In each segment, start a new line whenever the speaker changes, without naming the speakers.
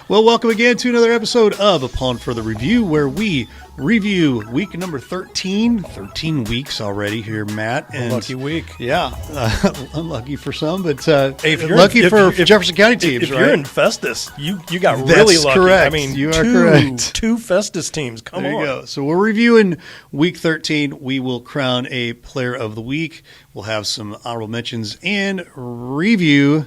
Well, welcome again to another episode of Upon Further Review, where we review week number 13. 13 weeks already here, Matt. And
lucky week.
Yeah. Unlucky for some, but
if you're
lucky for Jefferson County teams,
if
right?
you're in Festus, you got
That's
really lucky.
correct.
I mean,
you are correct.
Two Festus teams. Come
there
on.
you go. So we're reviewing week 13. We will crown a player of the week. We'll have some honorable mentions and review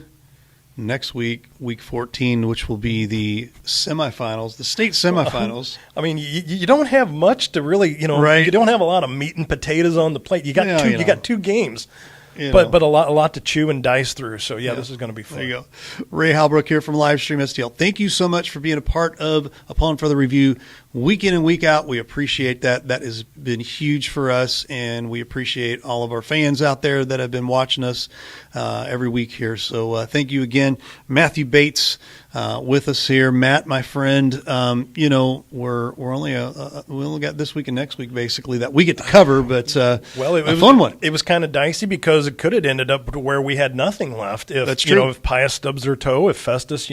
next week, week 14, which will be the semifinals, the state semifinals.
I mean, you don't have much to really,
right.
You don't have a lot of meat and potatoes on the plate. You got you got two games, but a lot to chew and dice through. So this is going to be fun.
There you go. Ray Halbrook here from Livestream STL. Thank you so much for being a part of Upon Further Review week in and week out. We appreciate that. That has been huge for us, and we appreciate all of our fans out there that have been watching us every week here. So thank you again. Matthew Bates with us here. Matt, my friend, we're only we only got this week and next week basically that we get to cover, but it was a fun one.
It was kind of dicey because it could have ended up to where we had nothing left. If
That's true.
If Pius stubs their toe, if Festus,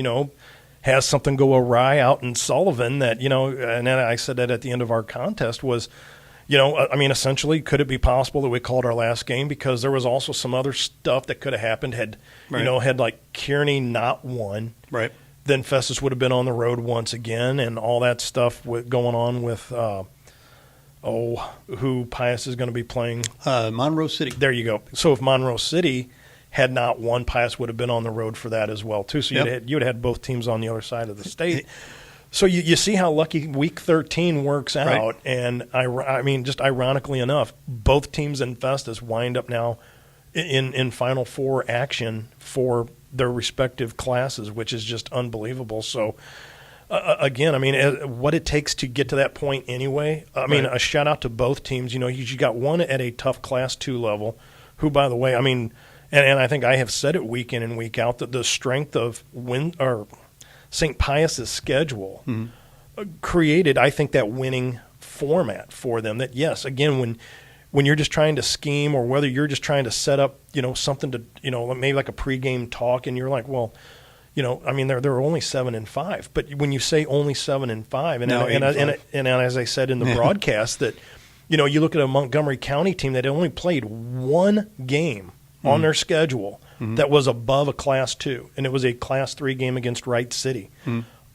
has something go awry out in Sullivan, that and then I said that at the end of our contest was, essentially, could it be possible that we called our last game because there was also some other stuff that could have happened had like Kearney not won,
right?
Then Festus would have been on the road once again, and all that stuff going on with who Pius is going to be playing.
Monroe City.
There you go. So if Monroe City had not won, Pius would have been on the road for that as well too. So you would have had both teams on the other side of the state. So you see how lucky week 13 works out,
right.
And I mean, just ironically enough, both teams in Festus wind up now in Final Four action for their respective classes, which is just unbelievable. So again, I mean, what it takes to get to that point anyway. I mean, a shout out to both teams. You got one at a tough Class 2 level, who, by the way, I mean. And I think I have said it week in and week out that the strength of St. Pius's schedule created, I think, that winning format for them. That yes, again, when you're just trying to scheme, or whether you're just trying to set up, something to, maybe like a pregame talk, and you're like, well, I mean, they're only 7-5, but when you say only 7-5, and as I said in the broadcast, that you look at a Montgomery County team that only played one game on their schedule that was above a Class 2, and it was a Class 3 game against Wright City.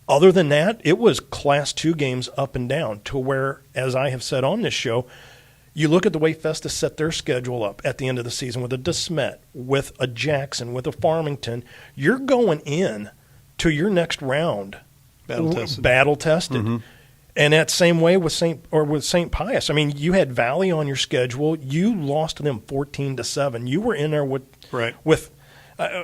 Other than that, it was Class 2 games up and down, to where, as I have said on this show, you look at the way Festus set their schedule up at the end of the season with a DeSmet, with a Jackson, with a Farmington. You're going in to your next round battle tested. And that same way with St. Pius. I mean, you had Valley on your schedule. You lost to them 14-7. You were in there with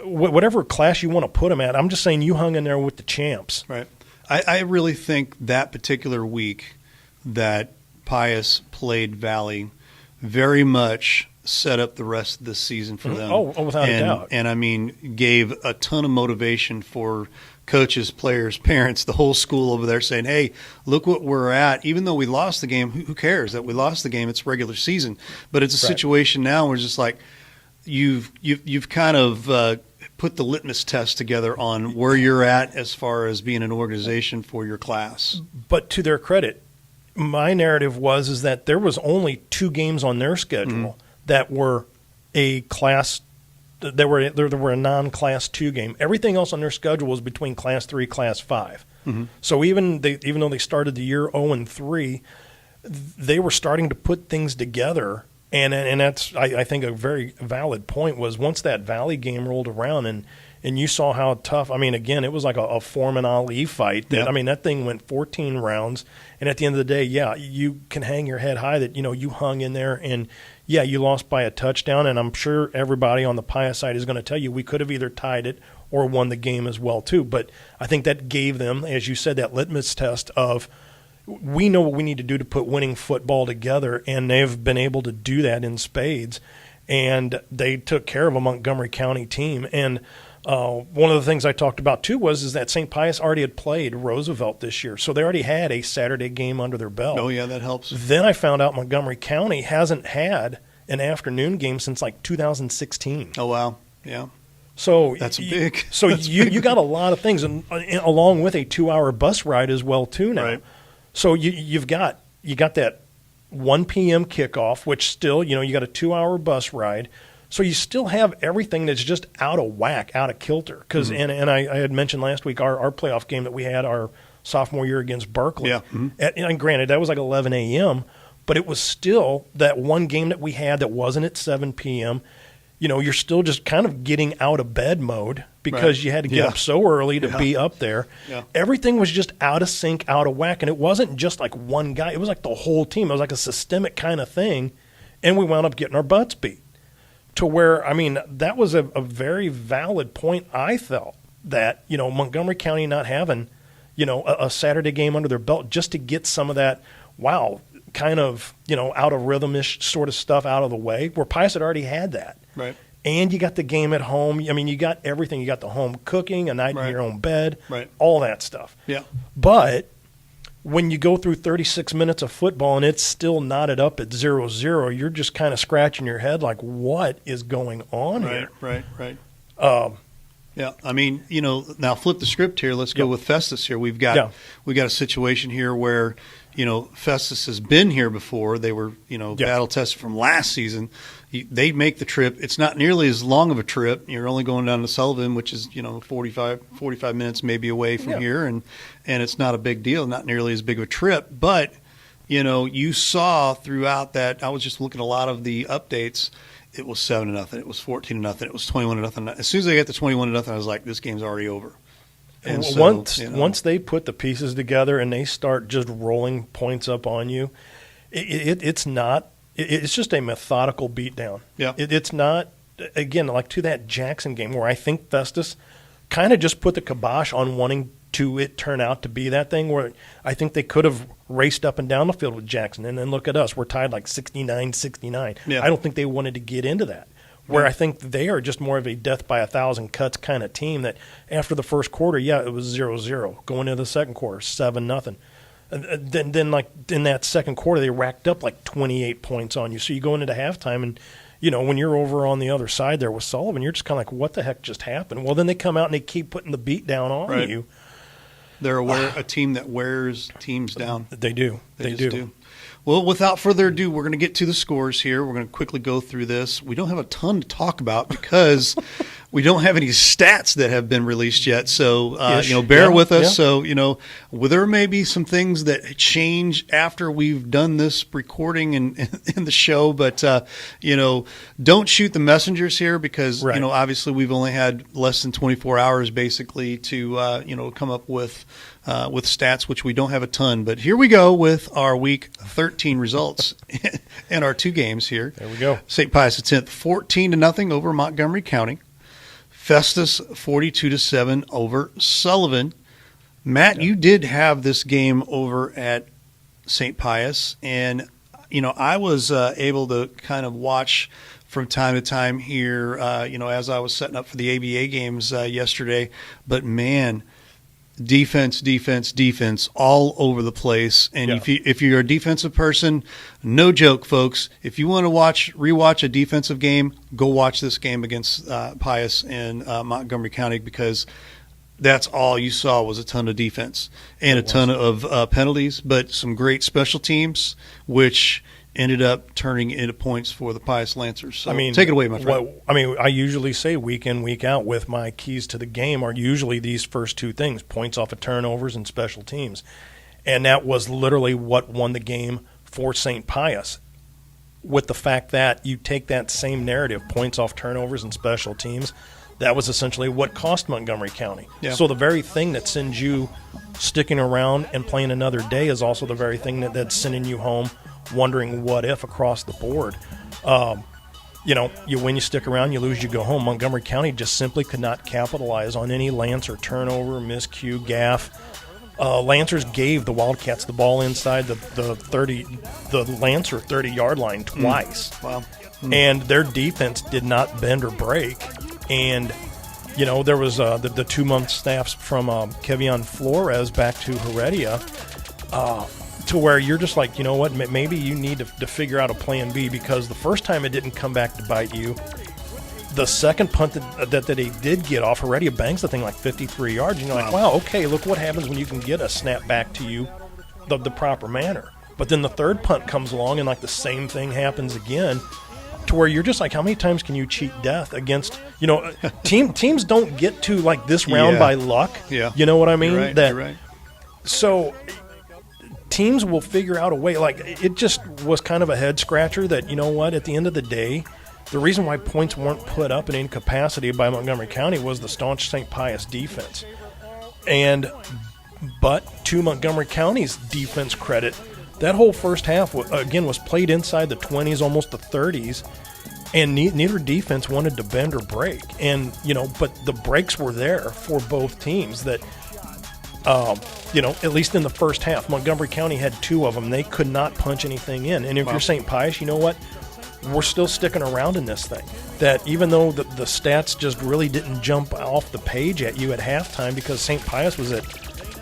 whatever class you want to put them at. I'm just saying you hung in there with the champs.
Right. I really think that particular week that Pius played Valley very much set up the rest of the season for them.
Oh, without a doubt.
And I mean, gave a ton of motivation for coaches, players, parents, the whole school over there, saying, hey, look what we're at. Even though we lost the game, who cares that we lost the game? It's regular season. But it's a situation now where it's just like you've kind of put the litmus test together on where you're at as far as being an organization for your class.
But to their credit, my narrative is that there was only 2 games on their schedule that were a class. There were a non-Class 2 game. Everything else on their schedule was between Class 3, Class 5. So even though they started the year 0-3, they were starting to put things together. And that's, I think, a very valid point was once that Valley game rolled around and you saw how tough. I mean, again, it was like a Foreman Ali fight. I mean, that thing went 14 rounds. And at the end of the day, you can hang your head high that, you hung in there and, you lost by a touchdown. And I'm sure everybody on the Pius side is going to tell you we could have either tied it or won the game as well, too. But I think that gave them, as you said, that litmus test of we know what we need to do to put winning football together. And they've been able to do that in spades. And they took care of a Montgomery County team. And one of the things I talked about, too, is that St. Pius already had played Roosevelt this year. So they already had a Saturday game under their belt.
Oh, yeah, that helps.
Then I found out Montgomery County hasn't had an afternoon game since like 2016.
Oh, wow. Yeah.
So
That's big.
So you got a lot of things, and along with a 2-hour bus ride as well too now.
Right.
So you got that 1 p.m. kickoff, which still you got a 2-hour bus ride. So you still have everything that's just out of whack, out of kilter. Because and I had mentioned last week our playoff game that we had our sophomore year against Berkeley.
Yeah.
And granted, that was like 11 a.m., but it was still that one game that we had that wasn't at 7 p.m. You're still just kind of getting out of bed mode because
Right.
you had to get up so early to
Yeah.
be up there.
Yeah.
Everything was just out of sync, out of whack. And it wasn't just like one guy. It was like the whole team. It was like a systemic kind of thing. And we wound up getting our butts beat. To where, that was a very valid point, I felt, that, Montgomery County not having, a Saturday game under their belt just to get some of that, kind of, out of rhythm-ish sort of stuff out of the way, where Pius had already had that.
Right.
And you got the game at home. You got everything. You got the home cooking, a night
Right.
in your own bed,
Right.
all that stuff.
Yeah.
But when you go through 36 minutes of football and it's still knotted up at 0-0, you're just kind of scratching your head like, what is going on here?
Right. Yeah, now flip the script here. Let's go with Festus here. We've got a situation here where, Festus has been here before. They were, battle tested from last season. They make the trip. It's not nearly as long of a trip. You're only going down to Sullivan, which is 45 minutes maybe away from here, and it's not a big deal. Not nearly as big of a trip, but you saw throughout that. I was just looking at a lot of the updates. It was 7-0. It was 14-0. It was 21-0. As soon as they got to 21-0, I was like, "This game's already over." And so,
once they put the pieces together and they start just rolling points up on you, it's not. It's just a methodical beatdown.
Yeah.
It's not, again, like to that Jackson game where I think Festus kind of just put the kibosh on wanting to it turn out to be that thing where I think they could have raced up and down the field with Jackson. And then look at us. We're tied like 69-69.
Yeah.
I don't think they wanted to get into that. Where I think they are just more of a death by 1,000 cuts kind of team that after the first quarter, it was 0-0. Going into the second quarter, 7-0. And then like in that second quarter, they racked up like 28 points on you. So you go into halftime and, when you're over on the other side there with Sullivan, you're just kind of like, what the heck just happened? Well, then they come out and they keep putting the beat down on you.
They're a team that wears teams down.
They do. They
just do. Well, without further ado, we're going to get to the scores here. We're going to quickly go through this. We don't have a ton to talk about because we don't have any stats that have been released yet. So, bear with us. Yeah. So, there may be some things that change after we've done this recording and in the show. But, don't shoot the messengers here because, obviously we've only had less than 24 hours basically to, come up with stats, which we don't have a ton. But here we go with our Week 13 results and our two games here.
There we go.
St. Pius X, 14-0 over Montgomery County. Festus, 42-7 over Sullivan. Matt, you did have this game over at St. Pius, and I was able to kind of watch from time to time here, as I was setting up for the ABA games yesterday. But man, defense all over the place. And if you're a defensive person, no joke, folks. If you want to rewatch a defensive game, go watch this game against Pius and Montgomery County because that's all you saw was a ton of defense and a ton of penalties, but some great special teams, which ended up turning into points for the Pius Lancers. So take it away, my friend.
I usually say week in, week out with my keys to the game are usually these first two things, points off of turnovers and special teams. And that was literally what won the game for St. Pius, with the fact that you take that same narrative, points off turnovers and special teams, that was essentially what cost Montgomery County.
Yeah.
So the very thing that sends you sticking around and playing another day is also the very thing that's sending you home wondering what if across the board. You win, you stick around, you lose, you go home. Montgomery County just simply could not capitalize on any Lancer turnover, miscue, gaff. Lancers gave the Wildcats the ball inside the Lancer 30-yard line twice.
Wow.
And their defense did not bend or break. And, there was the 2-month staffs from Kevion Flores back to Heredia to where you're just like, you know what, maybe you need to figure out a plan B because the first time it didn't come back to bite you. the second punt that he did get off, Heredia banks the thing like 53 yards. And you're like, wow, okay, look what happens when you can get a snap back to you the proper manner. But then the third punt comes along and like the same thing happens again, to where you're just like, how many times can you cheat death against, teams don't get to like this round by luck.
Yeah.
You know what I mean?
You're right.
So teams will figure out a way. Like, it just was kind of a head scratcher that, you know what, at the end of the day, the reason why points weren't put up in incapacity by Montgomery County was the staunch St. Pius defense. But to Montgomery County's defense credit, that whole first half, again, was played inside the 20s, almost the 30s, and neither defense wanted to bend or break. And, but the breaks were there for both teams that, at least in the first half. Montgomery County had two of them. They could not punch anything in. And if you're St. Pius, you know what? We're still sticking around in this thing. That even though the stats just really didn't jump off the page at you at halftime, because St. Pius was at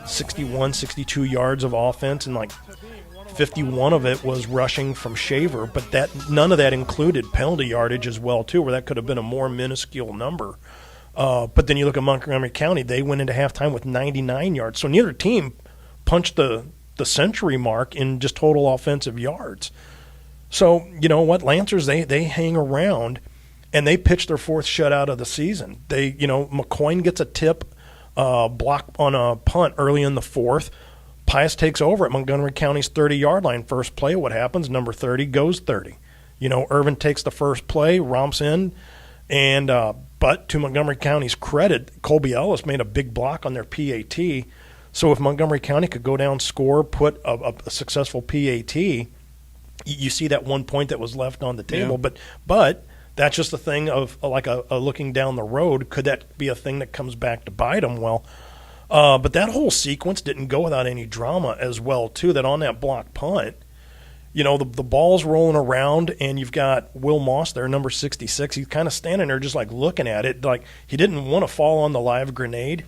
61, 62 yards of offense, and like 51 of it was rushing from Shaver, but none of that included penalty yardage as well, too, where that could have been a more minuscule number. But then you look at Montgomery County, they went into halftime with 99 yards. So neither team punched the century mark in just total offensive yards. So, you know what, Lancers, they hang around, and they pitch their fourth shutout of the season. McCoyne gets a tip block on a punt early in the fourth. Pius takes over at Montgomery County's 30-yard line. First play, what happens? Number 30 goes 30. Irvin takes the first play, romps in, and but to Montgomery County's credit, Colby Ellis made a big block on their PAT. So if Montgomery County could go down, score, put a successful PAT, you see that 1 point that was left on the table.
Yeah.
But that's just a thing of like a looking down the road. Could that be a thing that comes back to bite them? Well, but that whole sequence didn't go without any drama as well, too, that on that block punt, the ball's rolling around, and you've got Will Moss there, number 66. He's kind of standing there just like looking at it. Like he didn't want to fall on the live grenade,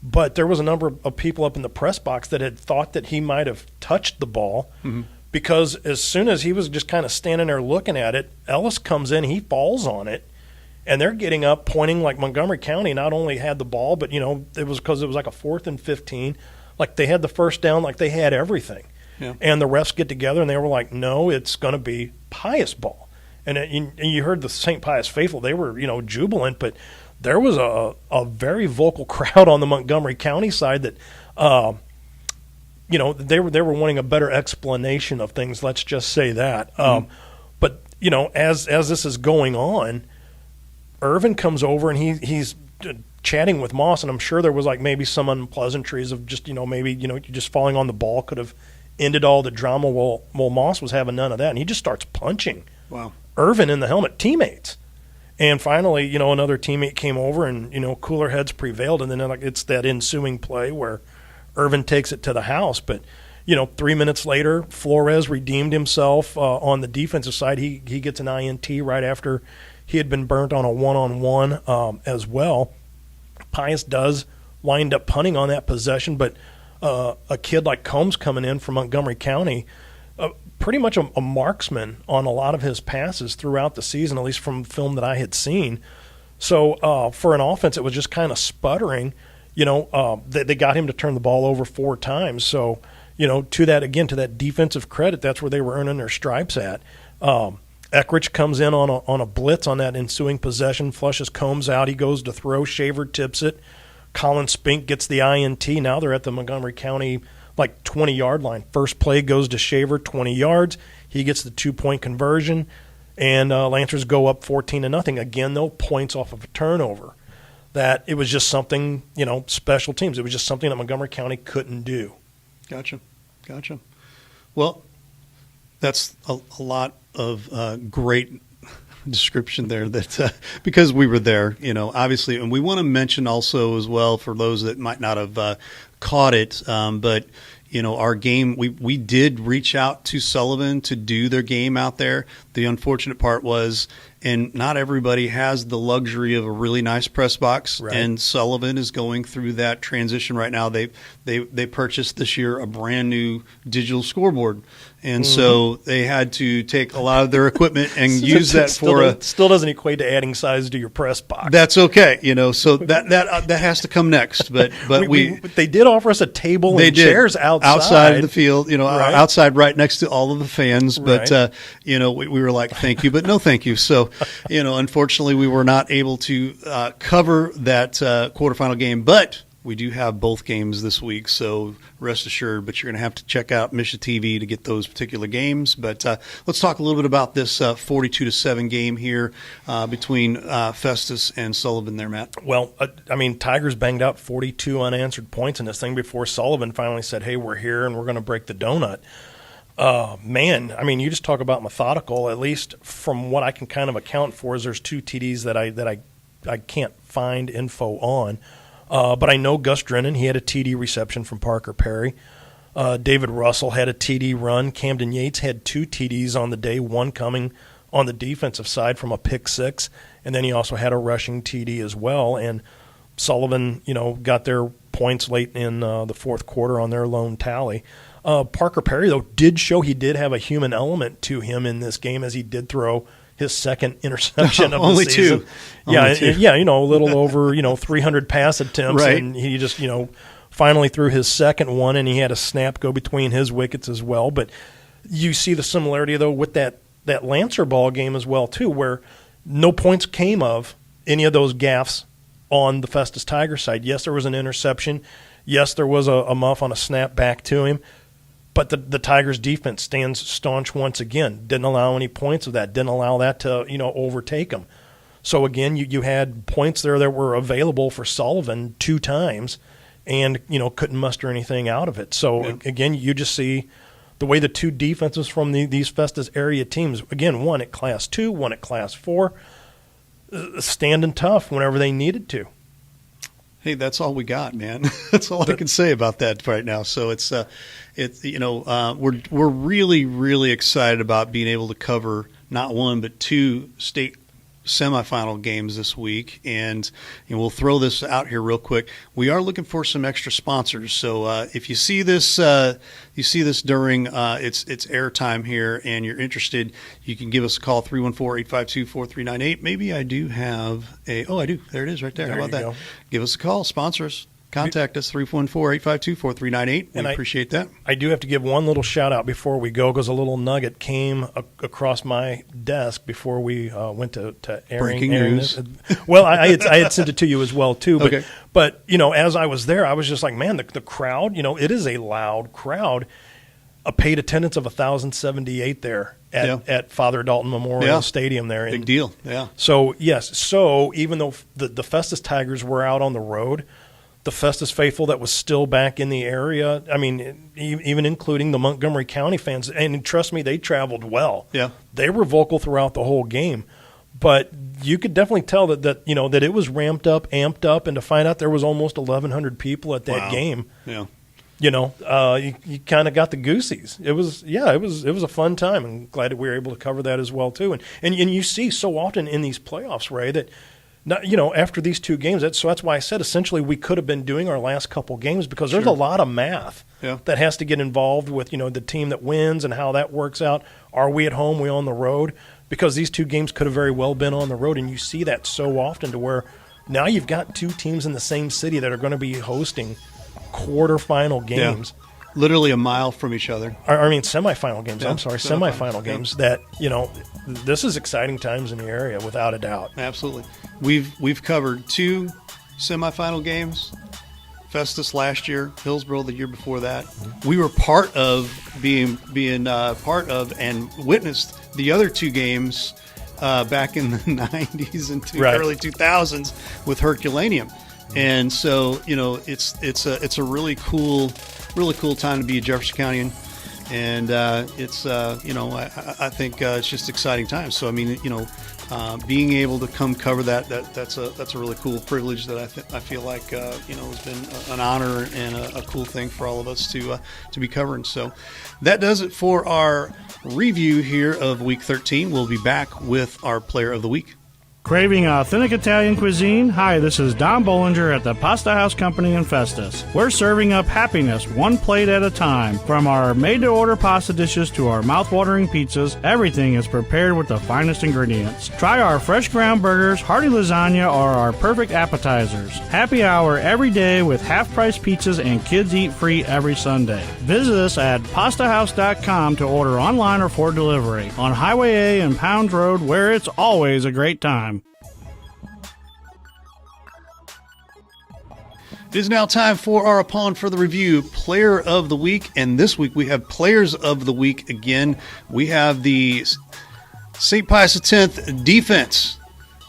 but there was a number of people up in the press box that had thought that he might have touched the ball. Mm-hmm. Because as soon as he was just kind of standing there looking at it, Ellis comes in, he falls on it, and they're getting up, pointing like Montgomery County not only had the ball, but, it was because it was like a 4th and 15. Like they had the first down, like they had everything. Yeah. And the refs get together, and they were like, no, it's going to be Pius ball. And you heard the St. Pius faithful, they were, jubilant, but there was a very vocal crowd on the Montgomery County side that they were wanting a better explanation of things. Let's just say that. But as this is going on, Irvin comes over and he's chatting with Moss, and I'm sure there was like maybe some unpleasantries of just maybe just falling on the ball could have ended all the drama. Well, Moss was having none of that, and he just starts punching.
Wow.
Irvin in the helmet, teammates. And finally, another teammate came over, and cooler heads prevailed, and then it's that ensuing play where Irvin takes it to the house. But 3 minutes later, Flores redeemed himself on the defensive side. He gets an INT right after he had been burnt on a one-on-one as well. Pius does wind up punting on that possession, but a kid like Combs coming in from Montgomery County, pretty much a marksman on a lot of his passes throughout the season, at least from film that I had seen. So for an offense, it was just kind of sputtering. They got him to turn the ball over 4 times. So, to that defensive credit, that's where they were earning their stripes at. Eckrich comes in on a blitz on that ensuing possession, flushes Combs out. He goes to throw. Shaver tips it. Colin Spink gets the INT. Now they're at the Montgomery County 20-yard line. First play goes to Shaver, 20 yards. He gets the 2-point conversion, and Lancers go up 14-0. Again, though, points off of a turnover. That it was just something, special teams. It was just something that Montgomery County couldn't do. Gotcha.
Well, that's a lot of great description there that because we were there, obviously. And we want to mention also as well for those that might not have caught it, but our game, we did reach out to Sullivan to do their game out there. The unfortunate part was and not everybody has the luxury of a really nice press box.
Right.
And Sullivan is going through that transition right now. They purchased this year a brand new digital scoreboard, and so they had to take a lot of their equipment and use that
still doesn't equate to adding size to your press box.
That's okay, so that has to come next. But
they did offer us a table and chairs
outside of the field,
right?
Outside right next to all of the fans. But
right.
we were like, thank you, but no thank you. So unfortunately, we were not able to cover that quarterfinal game, but we do have both games this week, so rest assured. But you're going to have to check out Misha TV to get those particular games. But let's talk a little bit about this 42-7 game here between Festus and Sullivan there, Matt.
Well, Tigers banged out 42 unanswered points in this thing before Sullivan finally said, hey, we're here and we're going to break the donut. You just talk about methodical. At least from what I can kind of account for, is there's 2 TDs that I can't find info on. But I know Gus Drennan, he had a TD reception from Parker Perry. David Russell had a TD run. Camden Yates had 2 TDs on the day, one coming on the defensive side from a pick 6, and then he also had a rushing TD as well. And Sullivan, got their points late in the fourth quarter on their lone tally. Parker Perry, though, did show he did have a human element to him in this game, as he did throw his second interception of
Only
the season.
2. Only 2.
A little over 300 pass attempts,
right.
And he just finally threw his second one, and he had a snap go between his wickets as well. But you see the similarity, though, with that Lancer ball game as well, too, where no points came of any of those gaffes on the Festus Tiger side. Yes, there was an interception. Yes, there was a muff on a snap back to him. But the Tigers' defense stands staunch once again. Didn't allow any points of that. Didn't allow that to overtake them. So again, you had points there that were available for Sullivan 2 times, and couldn't muster anything out of it. So again, you just see the way the 2 defenses from these Festus area teams. Again, one at Class 2, one at Class 4, standing tough whenever they needed to.
Hey, that's all we got, man. That's all I can say about that right now. So we're really, really excited about being able to cover not 1 but 2 state semifinal games this week, and we'll throw this out here real quick. We are looking for some extra sponsors. So if you see this during its airtime here, and you're interested, you can give us a call 314-852-4398. Maybe I do have I do. There it is, right there. How about that?
Go.
Give us a call, sponsor us. Contact us, 314-852-4398. We appreciate that.
I do have to give one little shout-out before we go, because a little nugget came across my desk before we went to airing.
Breaking news.
Well, I had sent it to you as well, too. But,
okay.
But as I was there, I was just like, man, the crowd, it is a loud crowd. A paid attendance of 1,078 there at Father Dalton Memorial Stadium there.
Big deal, yeah.
So, yes. So, even though the Festus Tigers were out on the road, the Festus faithful that was still back in the area, even including the Montgomery County fans, and trust me, they traveled well.
Yeah.
They were vocal throughout the whole game. But you could definitely tell that it was ramped up, amped up, and to find out there was almost 1,100 people at that game.
Yeah.
You kind of got the goosies. It was a fun time. I'm glad that we were able to cover that as well, too. And you see so often in these playoffs, Ray, that after these 2 games, that's why I said essentially we could have been doing our last couple games, because there's a lot of math that has to get involved with the team that wins and how that works out. Are we at home? Are we on the road? Because these 2 games could have very well been on the road, and you see that so often to where now you've got 2 teams in the same city that are going to be hosting quarterfinal games.
Yeah. Literally a mile from each other.
Semifinal games.
Yeah,
I'm sorry, semifinal games. That this is exciting times in the area, without a doubt.
Absolutely. We've covered 2 semifinal games. Festus last year, Hillsboro the year before that. We were part of being part of and witnessed the other 2 games back in the 90s and early 2000s with Herculaneum. And so it's a really cool time to be a Jefferson Countyan. and it's I think it's just exciting times. So I mean, being able to come cover that's a really cool privilege that I feel like has been an honor and a cool thing for all of us to be covering. So that does it for our review here of Week 13. We'll be back with our Player of the Week.
Craving authentic Italian cuisine? Hi, this is Don Bollinger at the Pasta House Company in Festus. We're serving up happiness one plate at a time. From our made-to-order pasta dishes to our mouth-watering pizzas, everything is prepared with the finest ingredients. Try our fresh ground burgers, hearty lasagna, or our perfect appetizers. Happy hour every day with half-price pizzas and kids eat free every Sunday. Visit us at pastahouse.com to order online or for delivery on Highway A and Pounds Road, where it's always a great time.
It is now time for our Upon Further Review Player of the Week, and this week we have Players of the Week again. We have the St. Pius X defense.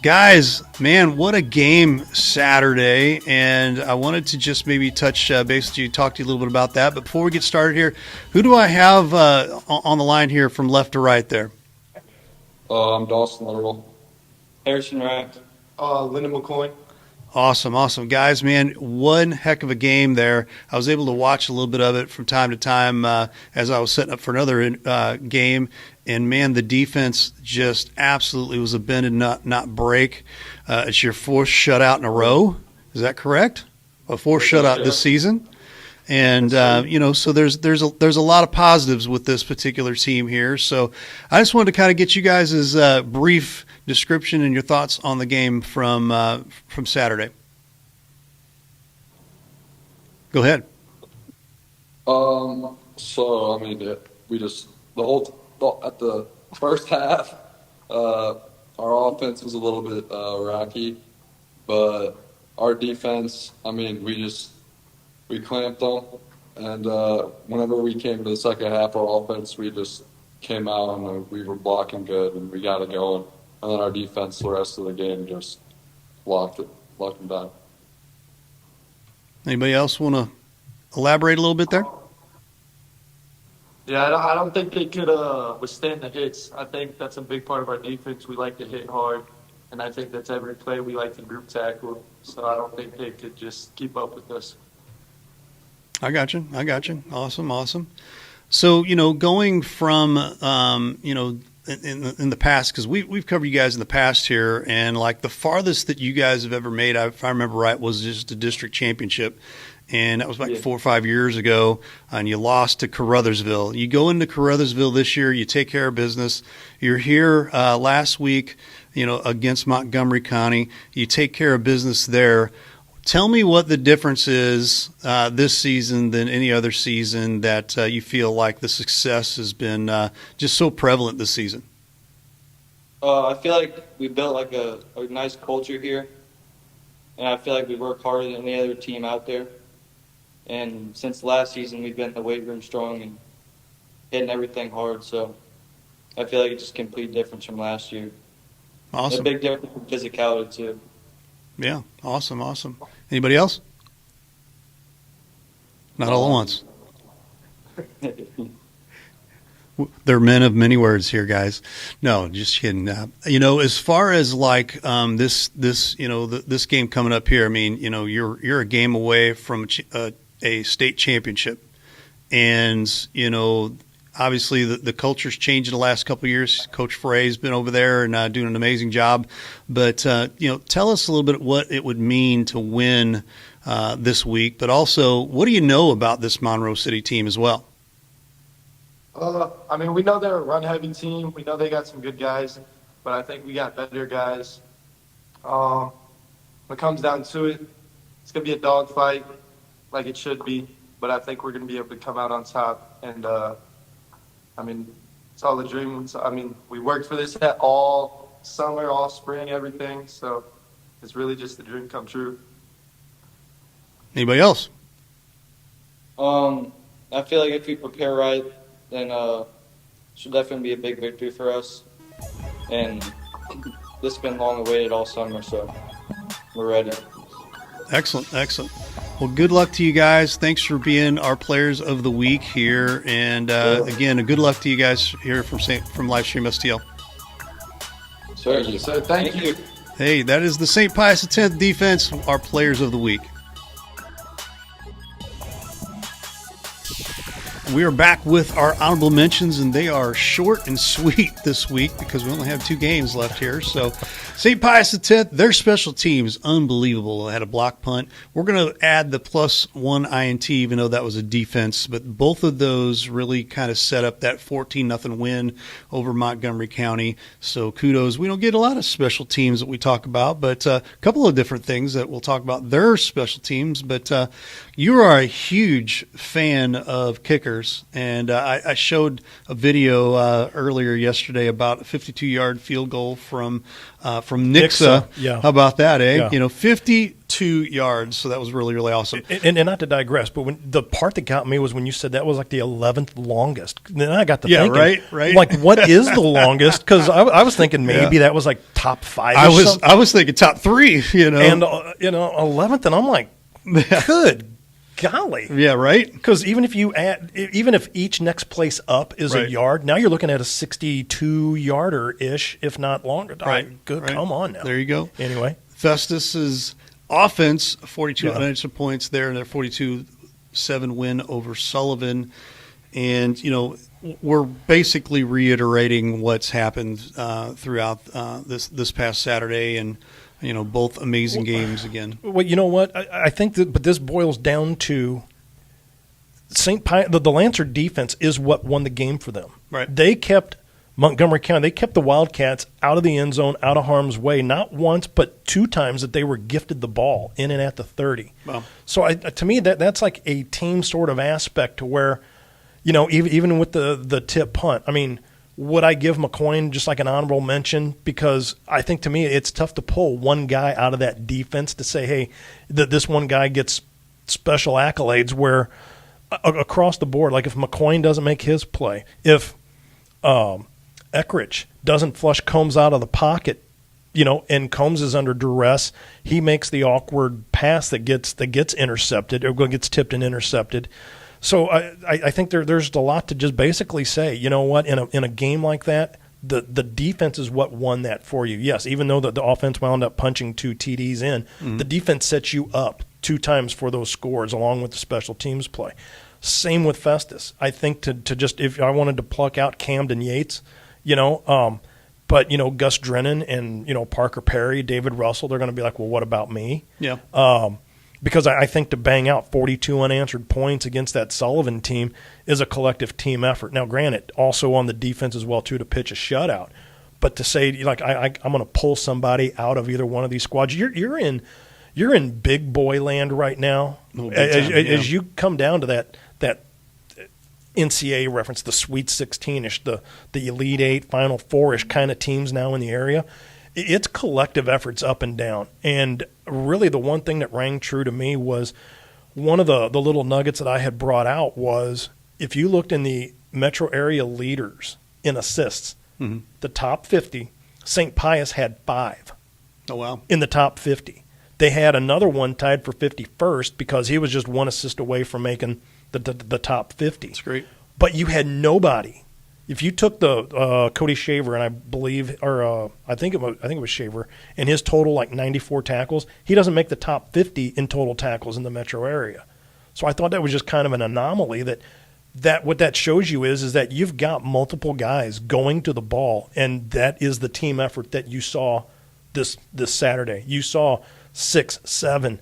Guys, man, what a game Saturday, and I wanted to just maybe touch base with you, talk to you a little bit about that. But before we get started here, who do I have on the line here from left to right there?
I'm Dawson Little.
Harrison Rack.
Lyndon McCoy.
Awesome. Guys, man, one heck of a game there. I was able to watch a little bit of it from time to time as I was setting up for another game. And, man, the defense just absolutely was a bend and not break. It's your fourth shutout in a row. Is that correct? A fourth shutout this season. And, so there's a lot of positives with this particular team here. So I just wanted to kind of get you guys' brief description and your thoughts on the game from Saturday. Go ahead.
So, I mean, we just, at the first half, our offense was a little bit rocky, but our defense, I mean, we clamped them, and whenever we came to the second half, our offense, we just came out and we were blocking good, and we got it going. And then our defense, the rest of the game, just locked them down.
Anybody else want to elaborate a little bit there?
Yeah, I don't think they could withstand the hits. I think that's a big part of our defense. We like to hit hard, and I think that's every play we like to group tackle. So I don't think they could just keep up with us.
I got you. Awesome. So, going from, in the past, because we've covered you guys in the past here, and like the farthest that you guys have ever made, if I remember right, was just a district championship. And that was like 4 or 5 years ago, and you lost to Caruthersville. You go into Caruthersville this year, you take care of business. You're here last week, against Montgomery County. You take care of business there. Tell me what the difference is this season than any other season that you feel like the success has been just so prevalent this season.
I feel like we built like a nice culture here, and I feel like we work harder than any other team out there. And since last season, we've been in the weight room strong and hitting everything hard. So I feel like it's just a complete difference from last year.
Awesome.
A big difference in physicality too.
Yeah, awesome. Anybody else? Not all at once. They're men of many words here, guys. No, just kidding. As far as like this game coming up here, I mean, you're a game away from a state championship, and obviously the culture's changed in the last couple of years. Coach Frey's been over there and doing an amazing job. But tell us a little bit what it would mean to win this week, but also what do you know about this Monroe City team as well?
I mean, we know they're a run-heavy team. We know they got some good guys, but I think we got better guys. When it comes down to it, it's going to be a dogfight like it should be, but I think we're going to be able to come out on top. And, I mean, it's all a dream. I mean, we worked for this all summer, all spring, everything, so it's really just a dream come true.
Anybody else?
I feel like if we prepare right, then should definitely be a big victory for us. And this has been long awaited all summer, so we're ready.
Excellent. Well, good luck to you guys. Thanks for being our players of the week here. And again, a good luck to you guys here from Livestream STL.
Certainly. So thank you.
Hey, that is the St. Pius X defense, our players of the week. We are back with our honorable mentions, and they are short and sweet this week because we only have 2 games left here. So, St. Pius X, their special teams, unbelievable. They had a block punt. We're going to add the +1 INT, even though that was a defense. But both of those really kind of set up that 14-0 win over Montgomery County. So, kudos. We don't get a lot of special teams that we talk about, but a couple of different things that we'll talk about their special teams. But you are a huge fan of kickers. And I showed a video earlier yesterday about a 52-yard field goal from Nixa.
Yeah.
How about that, eh?
Yeah.
52 yards. So that was really, really awesome.
And not to digress, but the part that got me was when you said that was like the 11th longest. Then I got to thinking,
right.
Like, what is the longest? Because I was thinking maybe that was like top 5.
I was thinking top 3.
And 11th, and I'm like, good golly.
Yeah, right.
Because even if each next place up is a yard, now you're looking at a 62-yarder ish, if not longer.
Right.
Good.
Right.
Come on now.
There you go.
Anyway,
Festus's offense, 42 unanswered points there, and their 42-7 win over Sullivan. And we're basically reiterating what's happened throughout this past Saturday, and both amazing games again.
Well, you know what? I think but this boils down to St. Pius. The Lancer defense is what won the game for them.
Right.
They kept Montgomery County. They kept the Wildcats out of the end zone, out of harm's way. Not once, but 2 times that they were gifted the ball in and at the 30.
Wow.
So to me, that's like a team sort of aspect to where, even with the tip punt. I mean, would I give McCoy just like an honorable mention? Because I think to me it's tough to pull one guy out of that defense to say, hey, this one guy gets special accolades where across the board, like if McCoy doesn't make his play, if Eckrich doesn't flush Combs out of the pocket, and Combs is under duress, he makes the awkward pass that gets intercepted or gets tipped and intercepted. So I think there's a lot to just basically say, you know what, in a game like that, the defense is what won that for you. Yes, even though the offense wound up punching 2 TDs in, the defense sets you up 2 times for those scores along with the special teams play. Same with Festus. I think to just, if I wanted to pluck out Camden Yates, but Gus Drennan and Parker Perry, David Russell, they're going to be like, well, what about me?
Yeah.
Because I think to bang out 42 unanswered points against that Sullivan team is a collective team effort. Now, granted, also on the defense as well, too, to pitch a shutout. But to say, like, I'm going to pull somebody out of either one of these squads, you're in big boy land right now. As you come down to that NCAA reference, the Sweet 16-ish, the Elite 8, Final Four-ish kind of teams now in the area, it's collective efforts up and down. And really the one thing that rang true to me was one of the little nuggets that I had brought out was if you looked in the metro area leaders in assists, the top 50, St. Pius had 5.
Oh, wow.
In the top 50. They had another one tied for 51st because he was just 1 assist away from making the top 50.
That's great.
But you had nobody. If you took the Cody Shaver, and I believe, or I think it was Shaver, and his total like 94 tackles, he doesn't make the top 50 in total tackles in the metro area. So I thought that was just kind of an anomaly. That what that shows you is that you've got multiple guys going to the ball, and that is the team effort that you saw this Saturday. You saw 6, 7,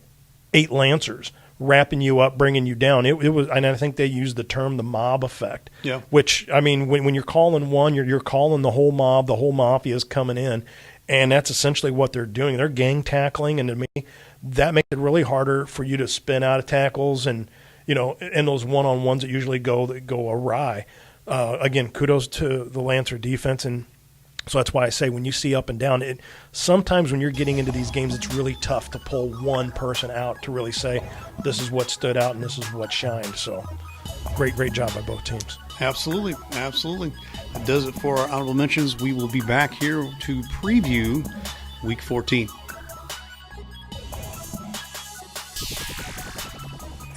8 Lancers wrapping you up, bringing you down. It was, and I think they used the term the mob effect.
Yeah.
Which, I mean, when you're calling one, you're calling the whole mob, the whole mafia is coming in, and that's essentially what they're doing. They're gang tackling, and to me, that makes it really harder for you to spin out of tackles and and those one-on-ones that usually go awry. Again, kudos to the Lancer defense, and so that's why I say when you see up and down, sometimes when you're getting into these games, it's really tough to pull one person out to really say this is what stood out and this is what shined. So great job by both teams.
Absolutely. That does it for our honorable mentions. We will be back here to preview Week 14.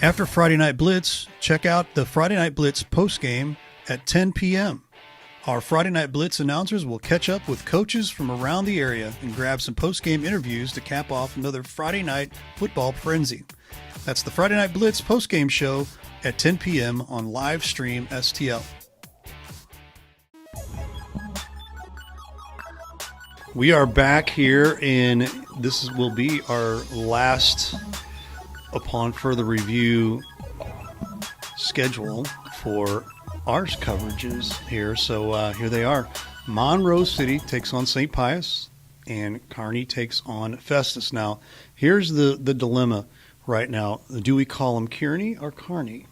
After Friday Night Blitz, check out the Friday Night Blitz postgame at 10 p.m. Our Friday Night Blitz announcers will catch up with coaches from around the area and grab some postgame interviews to cap off another Friday night football frenzy. That's the Friday Night Blitz postgame show at 10 p.m. on Livestream STL. We are back here, and will be our last upon further review schedule for our coverages here. So here they are. Monroe City takes on St. Pius, and Kearney takes on Festus. Now, here's the dilemma right now. Do we call them Kearney or Kearney?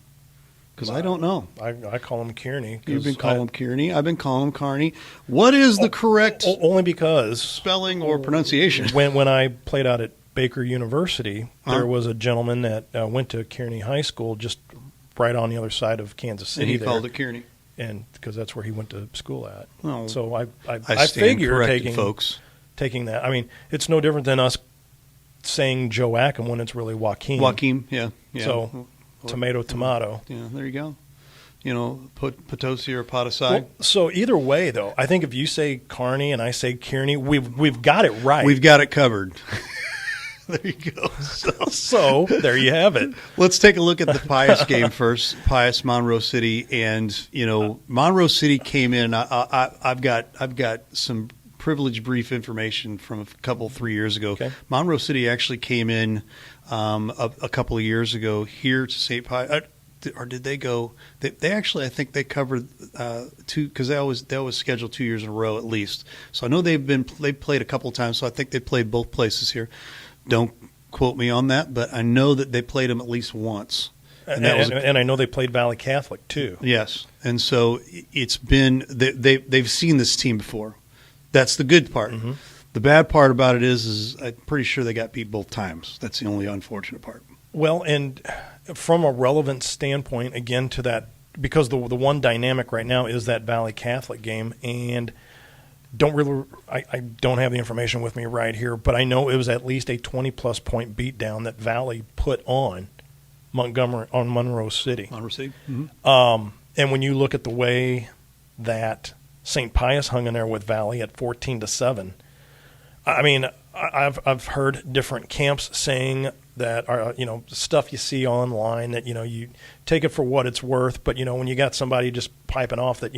Because I don't know.
I call them Kearney.
You've been calling them Kearney. I've been calling them Kearney. What is the correct
only because
spelling or pronunciation?
When I played out at Baker University, there was a gentleman that went to Kearney High School just right on the other side of Kansas City.
And he called it Kearney.
And because that's where he went to school at.
Oh,
so I
stand
figure
corrected, folks.
taking that. I mean, it's no different than us saying Joachim when it's really Joaquin.
Joaquin, yeah.
So tomato.
Yeah, there you go. You know, put Potosi or Potosi.
So either way, though, I think if you say Kearney and I say Kearney, we've got it right.
We've got it covered. There you go.
So there you have it.
Let's take a look at the Pius game first. Pius Monroe City, and Monroe City came in. I've got some privileged brief information from a couple 3 years ago.
Okay.
Monroe City actually came in a couple of years ago here to St. Pius. Or did they go? They actually, I think they covered two, because they always schedule 2 years in a row at least. So I know they played a couple of times. So I think they played both places here. Don't quote me on that, but I know that they played them at least once.
And I know they played Valley Catholic too.
Yes, and so it's been they've seen this team before. That's the good part.
Mm-hmm.
The bad part about it is I'm pretty sure they got beat both times. That's the only unfortunate part.
Well, and from a relevant standpoint, again, to that, because the one dynamic right now is that Valley Catholic game, and I don't have the information with me right here, but I know it was at least a 20-plus point beatdown that Valley put on Monroe City.
Monroe City. Mm-hmm.
And when you look at the way that St. Pius hung in there with Valley at 14-7, I mean, I've heard different camps saying that are stuff you see online that you take it for what it's worth, but when you got somebody just piping off that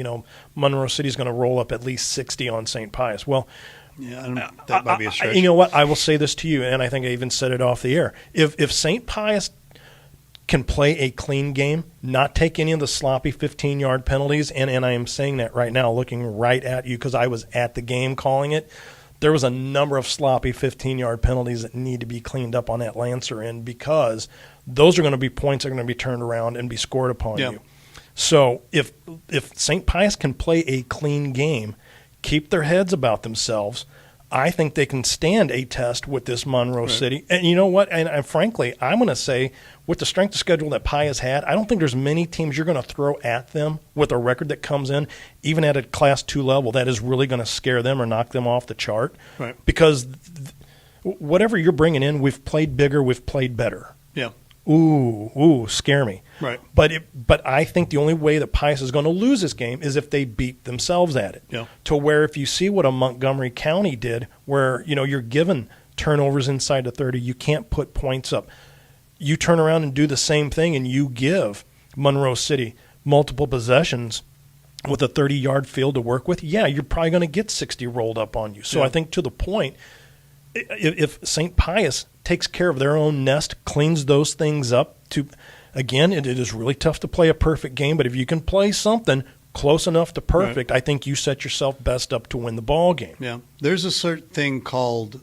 Monroe City's going to roll up at least 60 on St. Pius. Well,
yeah, that might be a stretch.
You know what? I will say this to you, and I think I even said it off the air. If St. Pius can play a clean game, not take any of the sloppy 15-yard penalties, and I am saying that right now, looking right at you because I was at the game calling it. There was a number of sloppy 15-yard penalties that need to be cleaned up on that Lancer end, because those are going to be points that are going to be turned around and be scored upon you. So if St. Pius can play a clean game, keep their heads about themselves, I think they can stand a test with this Monroe City. And you know what? And frankly, I'm going to say with the strength of schedule that Pius had, I don't think there's many teams you're going to throw at them with a record that comes in, even at a Class 2 level, that is really going to scare them or knock them off the chart.
Right.
Because whatever you're bringing in, we've played bigger, we've played better.
Yeah.
Ooh, scare me.
Right.
But I think the only way that Pius is going to lose this game is if they beat themselves at it.
Yeah.
To where if you see what a Montgomery County did, where you're given turnovers inside the 30, you can't put points up. You turn around and do the same thing, and you give Monroe City multiple possessions with a 30-yard field to work with. Yeah, you're probably going to get 60 rolled up on you. So
yeah.
I think to the point, if St. Pius takes care of their own nest, cleans those things up, again, it is really tough to play a perfect game, but if you can play something close enough to perfect, right, I think you set yourself best up to win the ball game.
Yeah. There's a certain thing called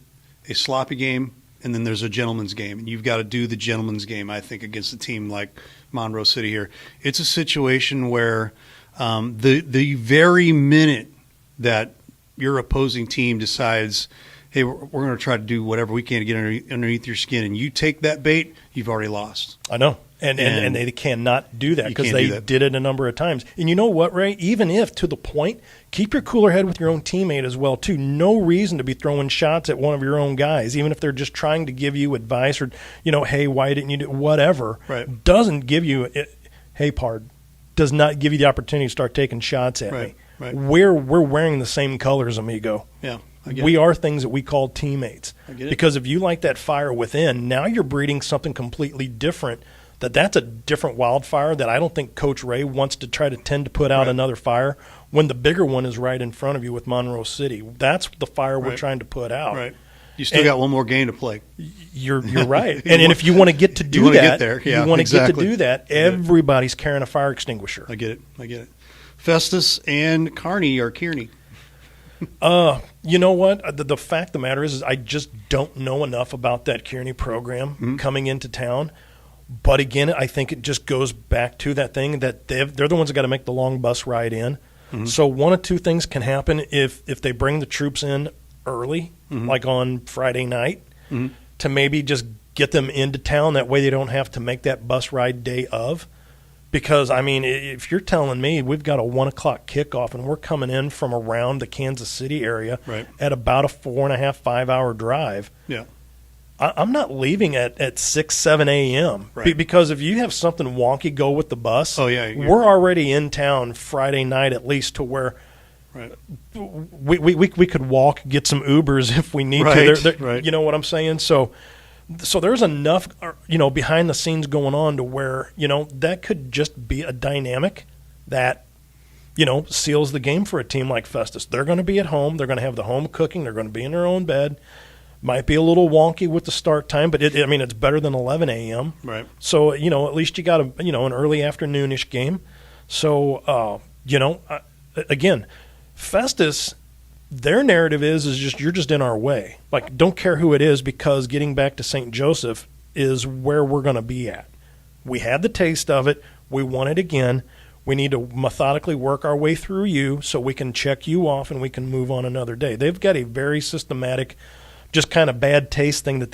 a sloppy game, and then there's a gentleman's game, and you've got to do the gentleman's game, I think, against a team like Monroe City here. It's a situation where the very minute that your opposing team decides, hey, we're going to try to do whatever we can to get underneath your skin, and you take that bait, you've already lost.
I know. And they cannot do that
You
because
can't
they
do that.
did it a number of times. And you know what, Ray? Even if, to the point, keep your cooler head with your own teammate as well, too. No reason to be throwing shots at one of your own guys, even if they're just trying to give you advice or, hey, why didn't you do whatever.
Right.
Doesn't give you, hey, pard, does not give you the opportunity to start taking shots at
Right,
me.
right.
We're wearing the same colors, amigo.
Yeah, I get
We
it.
are things that we call teammates.
I get it.
Because if you light that fire within, now you're breeding something completely different. That's a different wildfire that I don't think Coach Ray wants to try to tend to put out
Right.
another fire when the bigger one is right in front of you with Monroe City. That's the fire we're
Right.
trying to put out.
Right. You still
And-
got one more game to play.
You're right. and if you want to get to do
wanna
that,
get there. Yeah,
you want to
exactly.
get to do that, everybody's carrying a fire extinguisher.
I get it. Festus and Kearney or Kearney.
You know what? The fact of the matter is I just don't know enough about that Kearney program coming into town. But again, I think it just goes back to that thing that they're the ones that got to make the long bus ride in. So one of two things can happen if they bring the troops in early, like on Friday night, to maybe just get them into town. That way they don't have to make that bus ride day of. Because, I mean, if you're telling me we've got a 1 o'clock kickoff and we're coming in from around the Kansas City area
Right.
at about a 4.5, 5 hour drive,
Yeah.
I'm not leaving at 6, 7 a.m.
Right.
Because if you have something wonky go with the bus,
Oh, yeah,
we're already in town Friday night at least to where
Right.
we could walk, get some Ubers if we need
Right,
to.
right.
You know what I'm saying? So there's enough, behind the scenes going on to where, that could just be a dynamic that, seals the game for a team like Festus. They're going to be at home. They're going to have the home cooking. They're going to be in their own bed. Might be a little wonky with the start time, but it's better than 11 a.m.
Right.
So, at least you got an early afternoonish game. So, again, Festus, their narrative is just you're just in our way. Like, don't care who it is because getting back to St. Joseph is where we're going to be at. We had the taste of it. We want it again. We need to methodically work our way through you so we can check you off and we can move on another day. They've got a very systematic, just kind of bad taste thing that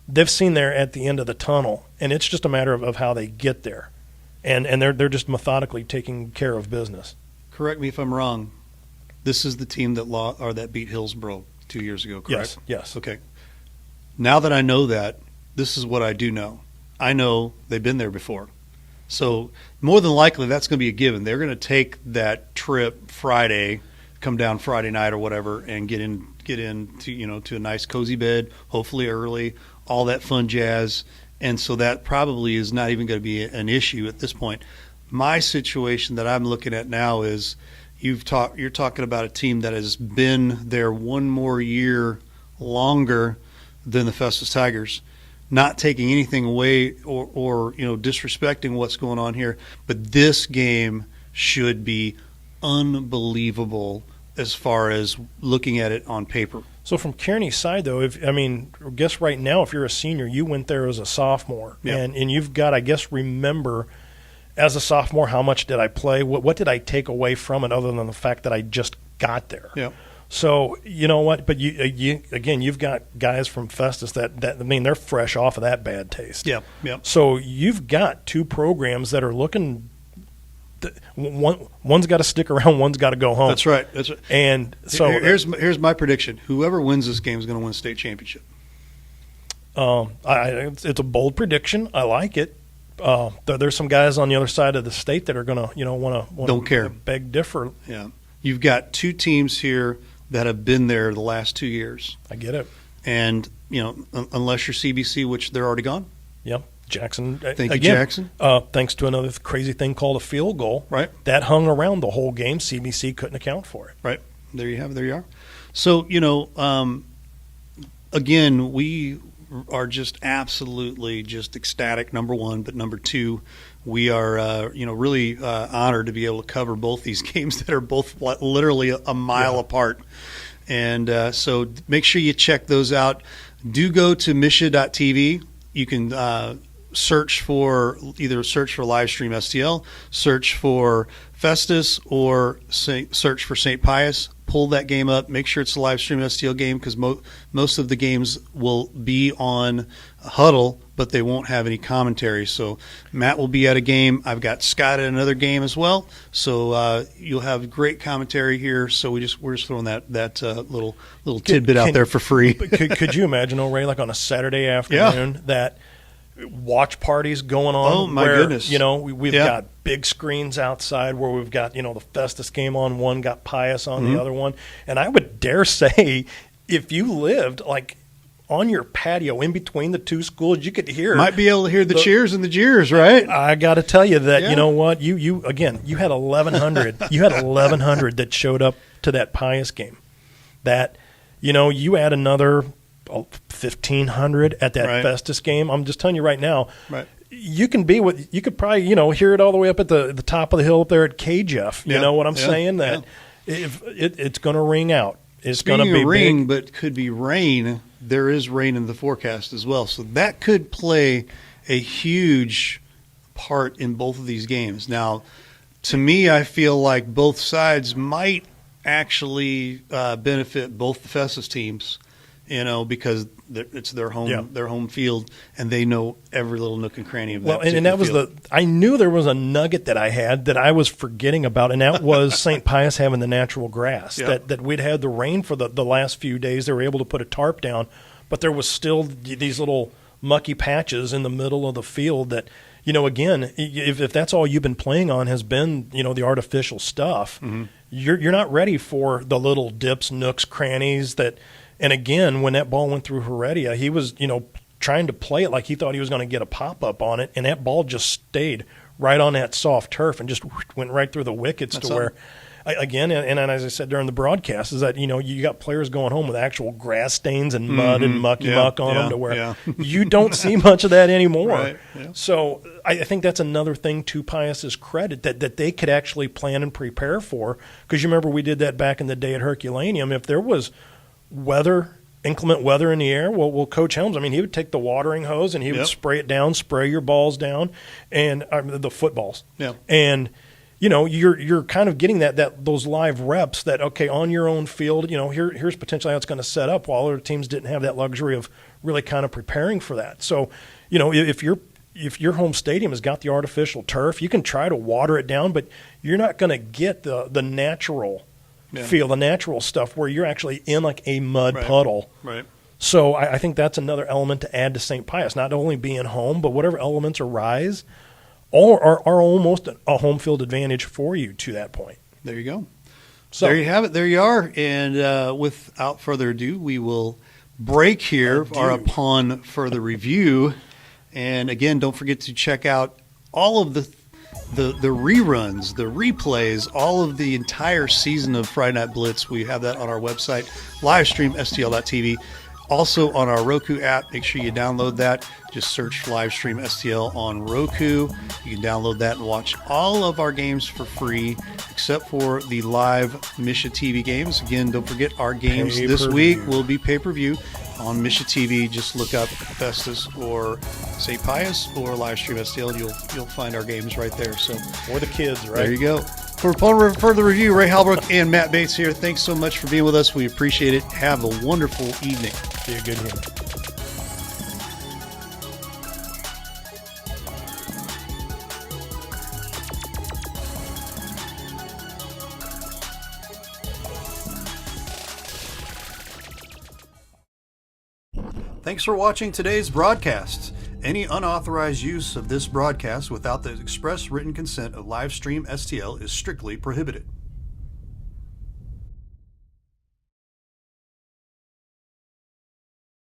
they've seen there at the end of the tunnel, and it's just a matter of how they get there. And they're just methodically taking care of business.
Correct me if I'm wrong. This is the team that beat Hillsborough 2 years ago, correct?
Yes.
Okay. Now that I know that, this is what I do know. I know they've been there before. So more than likely that's going to be a given. They're going to take that trip Friday, come down Friday night or whatever, and get in to to a nice cozy bed, hopefully early, all that fun jazz. And so that probably is not even going to be an issue at this point. My situation that I'm looking at now is you're talking about a team that has been there one more year longer than the Festus Tigers, not taking anything away or disrespecting what's going on here, but this game should be unbelievable as far as looking at it on paper.
So from Kearney's side, though, guess right now, if you're a senior, you went there as a sophomore,
Yeah.
and you've got, I guess, remember as a sophomore, how much did I play? What did I take away from it other than the fact that I just got there?
Yeah.
So you know what? But you've got guys from Festus that they're fresh off of that bad taste.
Yeah. Yeah.
So you've got two programs that are looking. One's got to stick around. One's got to go home.
That's right.
And so
here's my prediction: whoever wins this game is going to win a state championship.
It's a bold prediction. I like it. There's some guys on the other side of the state that are going to want to
Don't care.
beg differ.
Yeah, you've got two teams here that have been there the last 2 years,
I get it.
and unless you're CBC, which they're already gone.
Yep. Jackson.
Thank you,
again,
Jackson.
Thanks to another crazy thing called a field goal.
Right.
That hung around the whole game. CBC couldn't account for it.
Right. There you have it. There you are. So, again, we are just absolutely just ecstatic, number one. But number two, we are, really honored to be able to cover both these games that are both literally a mile apart. And so make sure you check those out. Do go to misha.tv. You can search for Livestream STL, search for Festus, or search for St. Pius. pull that game up. Make sure it's a live stream STL game because most of the games will be on Huddle, but they won't have any commentary. So Matt will be at a game. I've got Scott at another game as well. So you'll have great commentary here. So we're just throwing that little tidbit out there for free.
Could you imagine, Ray, like on a Saturday afternoon that watch parties going on?
Oh, my
where,
goodness.
We've got big screens outside where we've got, the Festus game on one, got Pius on the other one. And I would dare say if you lived like on your patio in between the two schools, you could hear.
Might be able to hear the cheers and the jeers, right?
I got to tell you that, you know what? You had 1,100. You had 1,100 that showed up to that Pius game. That, you add another 1,500 at that Festus game. I'm just telling you right now.
Right.
You can be you could probably, hear it all the way up at the top of the hill up there at KJEF. You know what I'm saying? That if it's going to ring out. It's going to be
ring,
big.
but could be rain. There is rain in the forecast as well. So that could play a huge part in both of these games. Now, to me, I feel like both sides might actually benefit both the Festus teams, because it's their home field, and they know every little nook and cranny of that.
Well, and that was
field.
I knew there was a nugget that I had that I was forgetting about, and that was St. Pius having the natural grass. That we'd had the rain for the last few days. They were able to put a tarp down, but there was still these little mucky patches in the middle of the field that, again, if that's all you've been playing on has been, the artificial stuff, you're not ready for the little dips, nooks, crannies that. And again, when that ball went through Heredia, he was, trying to play it like he thought he was going to get a pop-up on it, and that ball just stayed right on that soft turf and just went right through the wickets where, again, and as I said during the broadcast, is that, you got players going home with actual grass stains and mud and mucky muck on them to where you don't see much of that anymore.
Right. Yeah.
So I think that's another thing to Pius's credit that they could actually plan and prepare for, because you remember we did that back in the day at Herculaneum. If there was inclement weather in the air, well, Coach Helms, he would take the watering hose and he would spray it down, spray your balls down, and the footballs. Yeah. And you're kind of getting those live reps that, okay, on your own field, here's potentially how it's going to set up, while other teams didn't have that luxury of really kind of preparing for that. So, if your home stadium has got the artificial turf, you can try to water it down, but you're not going to get the natural feel, the natural stuff where you're actually in like a mud puddle. Right. So I think that's another element to add to St. Pius, not only being home, but whatever elements arise are almost a home field advantage for you to that point.
There you go.
So
there you have it. There you are. And without further ado, we will break here upon further review. And again, don't forget to check out all of the reruns, the replays, all of the entire season of Friday Night Blitz. We have that on our website, livestream.stl.tv. Also on our Roku app, make sure you download that. Just search Livestream STL on Roku. You can download that and watch all of our games for free, except for the live Misha TV games. Again, don't forget our games this week will be pay-per-view on Misha TV. Just look up Festus or St. Pius or Livestream STL. You'll find our games right there. So
for the kids, right?
There you go. For further review, Ray Halbrook and Matt Bates here. Thanks so much for being with us. We appreciate it. Have a wonderful evening.
Be a good one.
Thanks for watching today's broadcast. Any unauthorized use of this broadcast without the express written consent of Livestream STL is strictly prohibited.